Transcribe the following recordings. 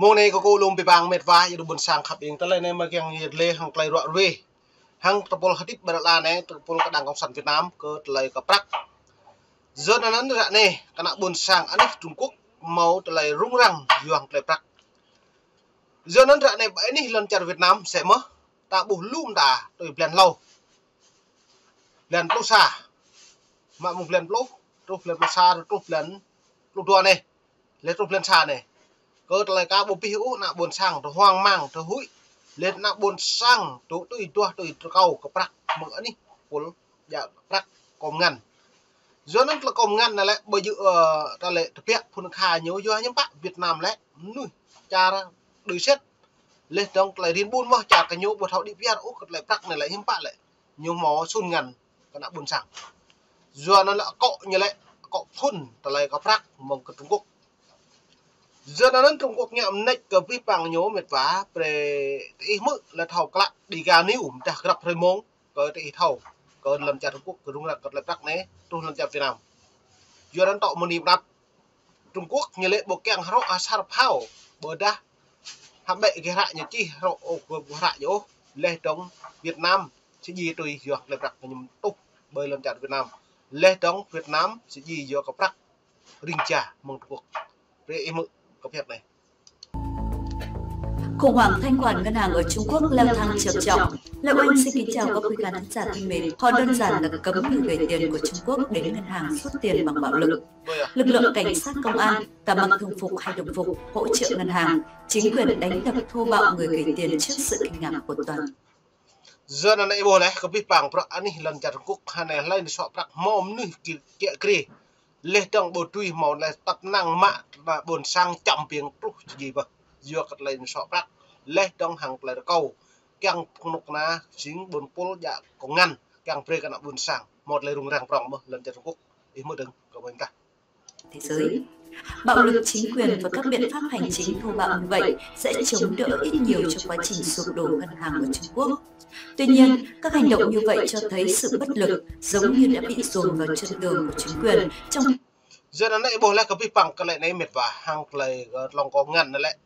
mô này có cô lùm bị bang mệt vãi được buồn sang khắp yên tới lên em mà keng nhiệt lê hàng clay rọi về hàng tập pol hadit berla này tập pol kadang cộng sản Việt Nam ke telai ke prak giờ nan ra này kena buồn sang aneh Trung Quốc mau telai rung rang yuang telai prak giờ nan ra này bảy ni lancar Việt Nam sẽ mơ ta buh lum đã tôi plan lâu plan plus xa mà một plan plus xa rồi plus tua này lấy plan xa này cơ lại cá bộ piu nạ buồn sang rồi hoang mang rồi húi lên nạ buồn sang tôi cầu cái prak mở đi pol dạ prak công ngăn do nó là công ngăn này lại bởi dự ta lệ thực hiện phun khai nhớ do những bạn Việt Nam lại nuôi cha ra đời xét lên trong lại điên buôn mà cha cái nhớ bột họ đi việt úc lại prak này lại những bạn lại nhiều mó xuân ngăn cái nạ buồn sang do nó là cọ như lại cọ phun ta lại cái prak mong cái Trung Quốc giờ nó Trung Quốc nhậm nách cái vi bằng nhố mệt vá về ý mức là thầu các đi gà níu đã gặp thời mong cái thì thầu cái làm cha Trung Quốc cái đúng là cái lại bắc này tôi làm cha Việt Nam giờ nó tạo một niềm đập Trung Quốc như lệ bộ keng haro asar phao bờ đa hàm bệ cái hạ như chi haro của hạ nhố lệ trong Việt Nam sẽ gì tùy giờ lại bắc nhầm tục bơi làm cha Việt Nam lệ trong Việt Nam sẽ gì giờ cái bắc rình trà mong Trung Quốc về ý mức này. Khủng hoảng thanh khoản ngân hàng ở Trung Quốc leo thang trầm trọng. Lệ Oanh xin kính chào các quý khán giả thân mến. Họ đơn giản là cấm người gửi tiền của Trung Quốc đến ngân hàng rút tiền bằng bạo lực. Lực lượng cảnh sát công an, cả mặc thường phục hay đồng phục, hỗ trợ ngân hàng, chính quyền đánh đập thô bạo người gửi tiền trước sự kinh ngạc của toàn. Giờ này boleh cái việc bằng pro anh lần Trung Quốc này lên sọ prak mom nu kia kri leh trong bộ truy màu là tập năng mạ và buồn sang chậm tiếng trúc gì vậy dựa cật lên sọ prak leh trong hàng là câu càng nục na chính buồn pol dạ có ngăn càng pre càng buồn sang một lời rung rang prong mà lần Trung Quốc ý mới đừng có bên cả thế giới. Bạo lực chính quyền và các biện pháp hành chính thô bạo như vậy sẽ chống đỡ ít nhiều cho quá trình sụp đổ ngân hàng ở Trung Quốc. Tuy nhiên, các hành động như vậy cho thấy sự bất lực giống như đã bị dồn vào chân tường của chính quyền trong giờ này bộ lại cái bị bằng cái lại này mệt và hàng lại lòng có ngăn lại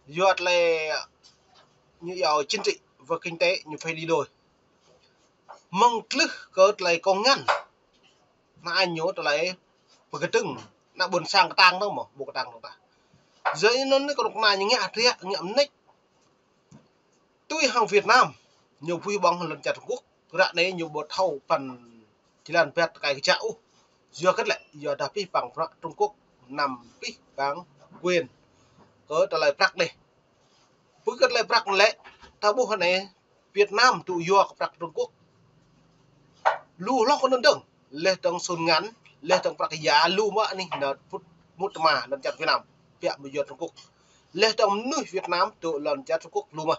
giờ lại như giàu chính trị và kinh tế như phải đi đôi mong cứ cái lại có ngăn mà anh nhớ lại một cái từng nó buồn sang cái tang đâu mà bộ cái tang đâu ta giờ nó có độc này như nghe thế nhậm nick tôi hàng Việt Nam nhiều phi bằng lần chặt Trung Quốc ra đấy nhiều bột thâu phần chỉ là vẹt cái chảo giờ cất lại giờ đã phi bằng Trung Quốc nằm phi bằng quyền có trở lại prak này với cất lại prak lại ta buộc này Việt Nam tụ giờ prak Trung Quốc lu lo con đơn đừng lên trong sôn ngắn lên trong prak giá lu mà này là phút một mà lần chặt Việt Nam vẹt bây giờ Trung Quốc lên trong nước Việt Nam tụ lần chặt Trung Quốc lu mà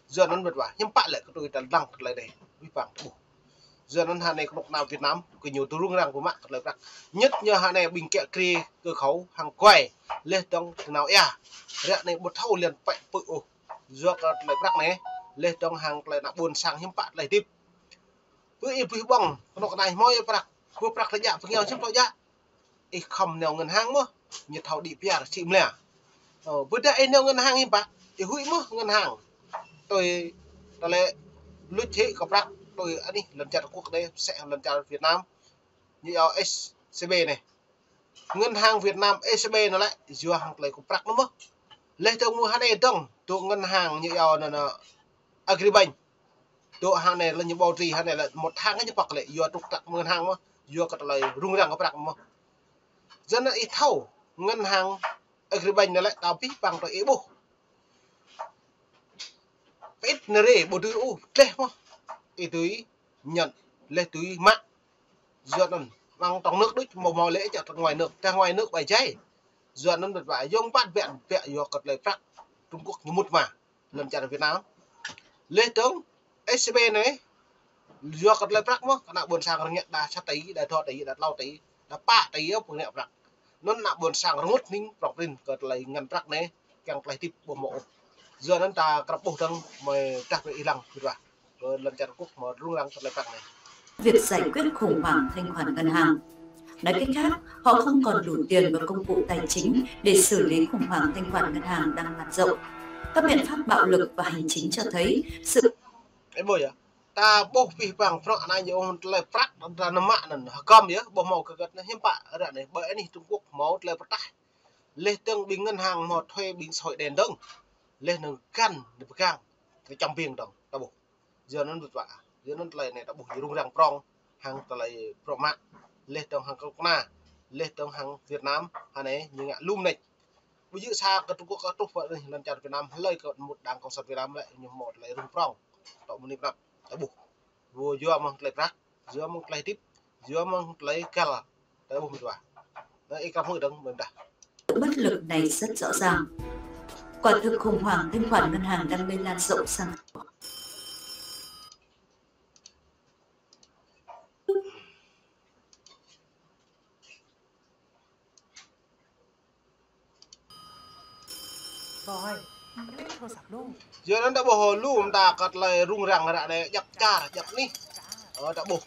giờ nó vất vả nhưng bạn lại có tôi đã đăng lại đây vi phạm giờ nó hàng này có nào Việt Nam có nhiều tôi rung răng của mạng lại đặt nhất như hàng này bình kẹo kri cơ khấu hàng quầy lên trong nào rẽ này một thâu liền phải bự giờ lại đặt này lên trong hàng lại đã buồn sang nhưng bạn lại tiếp với bằng nó này mọi đặt vừa đặt là dạ với nhau chấp dạ không nào ngân hàng mà nhiệt thầu đi bia chìm lẻ với đây nào ngân hàng im bạn thì hủy mà ngân hàng tôi lại lúc chế có prak tôi anh đi lần chặt quốc đây sẽ lần chặt Việt Nam như SCB này ngân hàng Việt Nam SCB nó lại vừa hàng lấy của prak nó mất lấy trong mua hàng này trong tụ ngân hàng như là Agribank tụ hàng này là những bao trì hàng này là một tháng cái bạc lại vừa trục trặc ngân hàng mà vừa có lại rung răng có prak mà dân là ít thâu ngân hàng Agribank nó lại tao biết bằng tôi ý bộ ít nere bộ tư đây mà túi nhận lên túi mạng giờ nó mang trong nước đích màu lễ chặt ngoài nước bài cháy giờ nó được vải giống bắt vẹn vô cật lại phát Trung Quốc như một mà lần chặt ở Việt Nam lên tướng SCB này do cật lại phát mà nó buồn sang nhận đã sát tí đã thọ tí đã lau tí đã pa tí ở nẹo rạc nó nạ buồn sang nó ngút nín bọc lên cật lại ngăn phát này càng lại tiếp bộ mộ giờ nó ta cặp bộ thằng mày đặt về Iran rồi lần chặt Quốc mà rung răng lại phát này việc giải quyết khủng hoảng thanh khoản ngân hàng. Nói cách khác, họ không còn đủ tiền và công cụ tài chính để xử lý khủng hoảng thanh khoản ngân hàng đang lan rộng. Các biện pháp bạo lực và hành chính cho thấy sự ta bốc vì bằng front này nhiều lại phát ra nó mạng nè com nhớ bộ màu cực nó hiếm bạ ở đoạn này bởi này Trung Quốc máu lại bắt tay lên tương bình ngân hàng một thuê bình sỏi đèn đông lên nó căn được gang cái trăm viên đồng ta buộc giờ nó vất vả giờ nó lại này ta buộc rung răng prong hàng ta lại pro mạng lên tương hàng công na lên tương hàng Việt Nam hàng này như ngạ lum này bây giờ xa cái Trung Quốc có trúc vậy lần chặt Việt Nam lấy một đảng cộng sản Việt Nam lại nhưng một lại rung prong tạo một niệm đã buộc vừa vừa mang lấy rác vừa mang lấy tip vừa mang lấy cala đã buộc vất vả đấy các người đừng mình đã bất lực này rất rõ ràng. Quả thực khủng hoảng thanh khoản ngân hàng đang lây lan rộng sang. Rồi, lấyโทรศัพท์ลูก giờ nó đã bỏ luôn ta cắt lại rung răng ra đây dập cha dập ní đã buộc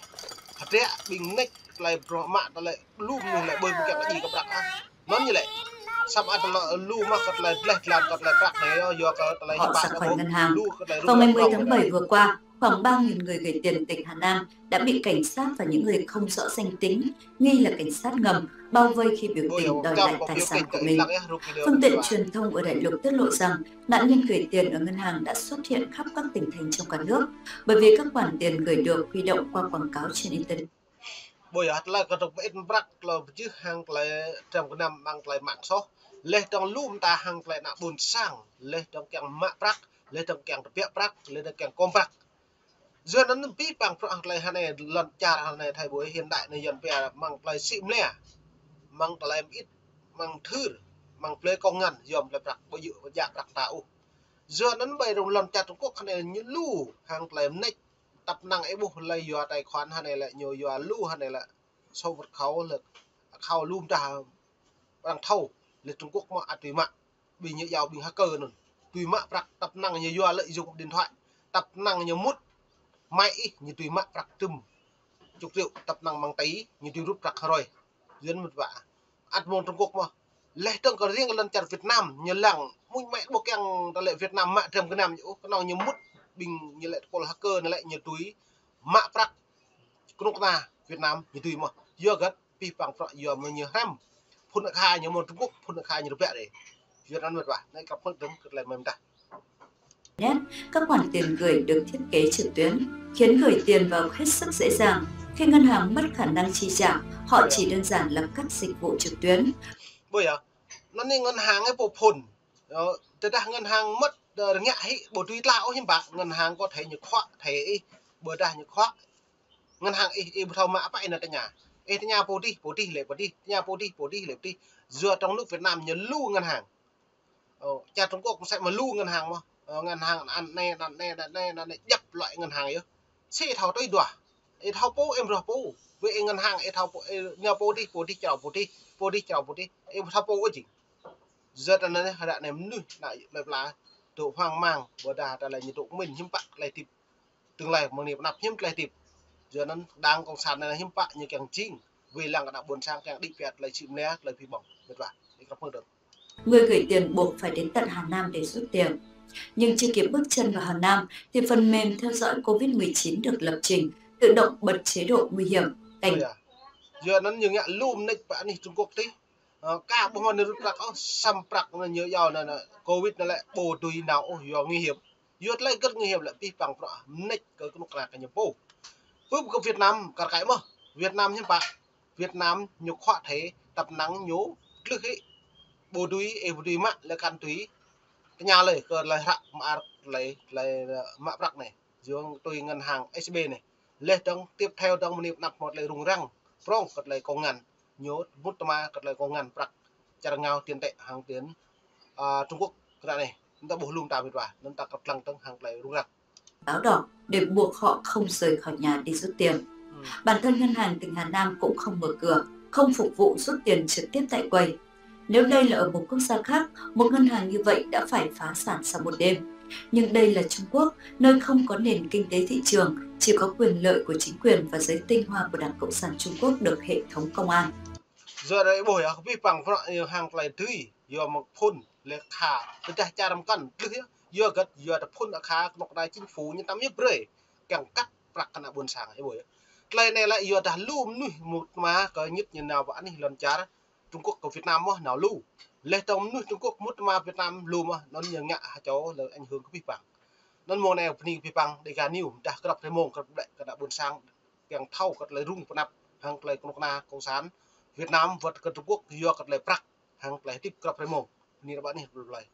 thật đấy bình nick lại pro mạng ta lại luôn lại bơi một cái gì gặp đặc nó như vậy sắp ăn là lu mà cắt lại làm cắt lại rác này do cắt lại Họ ra khỏi ngân hàng. Vào ngày 10 tháng 7 vừa qua, khoảng 3.000 người gửi tiền tỉnh Hà Nam đã bị cảnh sát và những người không rõ danh tính, nghi là cảnh sát ngầm, bao vây khi biểu tình đòi lại tài sản của mình. Phương tiện truyền thông ở đại lục tiết lộ rằng nạn nhân gửi tiền ở ngân hàng đã xuất hiện khắp các tỉnh thành trong cả nước, bởi vì các khoản tiền gửi được huy động qua quảng cáo trên Internet. Bây giờ là cái trục ít rắc là chứ hàng lại trong cái năm bằng lại mạng số lên trong lùm ta hàng lại nạp buồn sang lên trong càng mạ rắc lên trong càng tập rắc lên trong càng com rắc giờ nó biết bằng hàng lại hàng này lần cha hàng này thay buổi hiện đại này dần về bằng lại xịn lẻ bằng lại ít bằng thư bằng play công ngân dòm lại rắc bây giờ dạng rắc tạo giờ nó bây đồng lần cha Trung Quốc hàng này như lù hàng lại nách tập năng ấy buộc lấy dọa tài khoản hàng này lại nhiều dọa lù hàng này là sau vật khẩu là khâu lùm ta bằng thâu là Trung Quốc mà tùy mạng bị như giàu bị hacker rồi tùy mạng tập năng như dọa lợi dụng điện thoại tập năng như mút máy như tùy mạng trùm chục triệu tập năng bằng tí như tùy rút rạc rồi dân một vả ăn môn Trung Quốc mà lẽ trong có riêng lần chặt Việt Nam như làng mũi mẹ bộ keng ta lệ Việt Nam mạng trầm cái nam chỗ cái nào như mút bình như lại con hacker này lại như túi mạ prak cũng ta Việt Nam như tùy mà giờ gắt pi bằng phật giờ mà như ham phun được hai như một Trung Quốc phun được hai như đẹp đấy Việt Nam vật vả này cặp phân đứng lại mềm ta các khoản tiền gửi được thiết kế trực tuyến khiến gửi tiền vào hết sức dễ dàng. Khi ngân hàng mất khả năng chi trả, họ chỉ đơn giản là cắt dịch vụ trực tuyến. Bây giờ nó nên ngân hàng ấy bộ phun từ đó ngân hàng mất ngại bộ tuy lão hiếm bạc ngân hàng có thể như khóa thể bữa ra như khóa ngân hàng thầu mã vậy là nhà bố đi lệ bố đi nhà bố đi lệ đi dựa trong nước Việt Nam như lưu ngân hàng cha Trung Quốc cũng sẽ mà lưu ngân hàng mà ngân hàng ăn này dập loại ngân hàng ấy xe thầu tới đùa thầu bố em rồi bố với ngân hàng thầu nhà bố đi chào bố đi em thầu bố gì giờ là này đoạn này nu lại là tổ hoang mang bữa đà là nhiệt độ mình hiếm bạc lại tìm tương lai một niệm nạp hiếm lại tìm giờ nó đang cộng sản này hiếm bạc như càng chính vì làng đã buồn sang càng đi vẹt lại chịu né lại phi bỏng vất vả để gặp được người gửi tiền buộc phải đến tận Hà Nam để rút tiền, nhưng chưa kịp bước chân vào Hà Nam thì phần mềm theo dõi Covid-19 được lập trình tự động bật chế độ nguy hiểm cảnh giờ nó như ngạ lùm này bạn đi Trung Quốc tí cả bộ phận nước đặc xăm bạc là nhớ giàu là Covid nó lại bồ tùy nào do nguy hiểm giờ lại rất nguy hiểm lại bị bằng nách cái lúc là cái nhập bồ với một Việt Nam cả cái mà Việt Nam như bạn Việt Nam nhục họa thế tập nắng nhố lực ấy bồ tùy mạng là can túy cái nhà lời cờ lại hạ mà lấy mã bạc này dương tùy ngân hàng SB này lên trong tiếp theo trong một niệm nạp một lại rung răng prong cật lại có ngàn nhớ bút ma cật lại có ngàn bạc chả ngao tiền tệ hàng tiến Trung Quốc cái này chúng ta bổ lùm ta việt và chúng ta cặp lăng tăng hàng lại rung răng báo đỏ để buộc họ không rời khỏi nhà đi rút tiền. Bản thân ngân hàng tỉnh Hà Nam cũng không mở cửa, không phục vụ rút tiền trực tiếp tại quầy. Nếu đây là ở một quốc gia khác, một ngân hàng như vậy đã phải phá sản sau một đêm. Nhưng đây là Trung Quốc, nơi không có nền kinh tế thị trường, chỉ có quyền lợi của chính quyền và giới tinh hoa của Đảng Cộng sản Trung Quốc được hệ thống công an. giờ đây bồi à vi bằng hàng lại tươi giờ một phun lệ khả tôi đã cha làm căn tươi giờ gật giờ đã phun đã khá một đại chính phủ như tắm nhấp rơi càng cắt bạc cana buồn sáng ấy bồi lại này lại giờ đã lùm nuôi một mà có nhất như nào bạn đi lần chả Trung Quốc của Việt Nam mà nào lù lệ trong nuôi Trung Quốc một mà Việt Nam lù mà nó nhiều ngạ cháu là ảnh hưởng của vi bằng nó mùa này ni vi bằng để gà niu đã gặp thấy mông gặp đại đã buồn sáng càng thâu gặp lấy rung nắp hàng lấy con na con sán Việt Nam vượt Trung Quốc giờ gặp lấy prak hàng lấy tiếp gặp thấy mông ni là bạn này rồi